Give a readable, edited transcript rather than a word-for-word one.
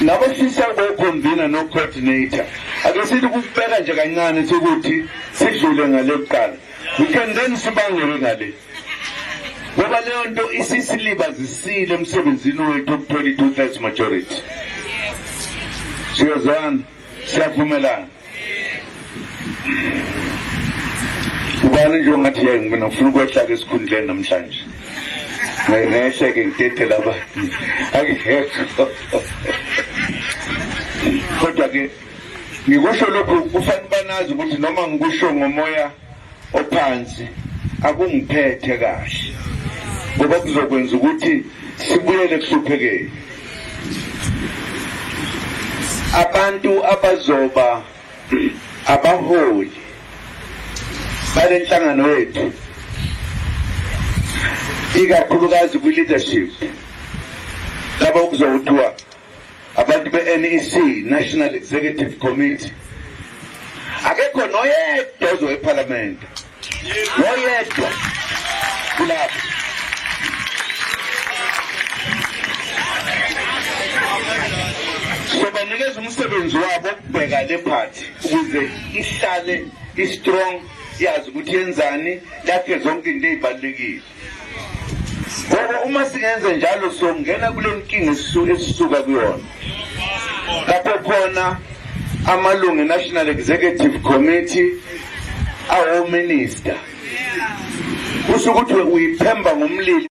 nabafisa ukuconvene no coordinator ake sithi kubeka nje kancane ukuthi sidlule ngale kuqala we can then sibangele ngale ngoba leyo nto isisilibazisile emsebenzini wethu ukuthola i-2/3 majority. Siyazwana, siyavumelana. Ubani nje ongathi mina ngifuna ukwehla esikhundleni namhlanje. Ngehleke ngitethela abantu. Akekho. Kodwa ke ngikusho lokho kufanele banazi ukuthi noma ngikusho ngomoya ophansi akungiphethe kahle. Ngoba kuzokwenza ukuthi sibuyele kuhluphekeni. Abantu abazoba abaholi bale nhlangano yethu ikakhulukazi kwi-leadership laba okuzothiwa abantu be-NEC National Executive Committee akekho noyedwa ozoya eParliament noyedwa kulapho. So banikeza umsebenzi wabo ukubheka le party ukuze ihlale i-strong yazi ukuthi yenzani lakhe zonke into ezibalekile. Ngoba uma singenze njalo songena kule nkinga esisuka kuyona. Lapho khona amalungu e-National Executive Committee awo minister. Kusho ukuthi uyiphemba ngomlilo.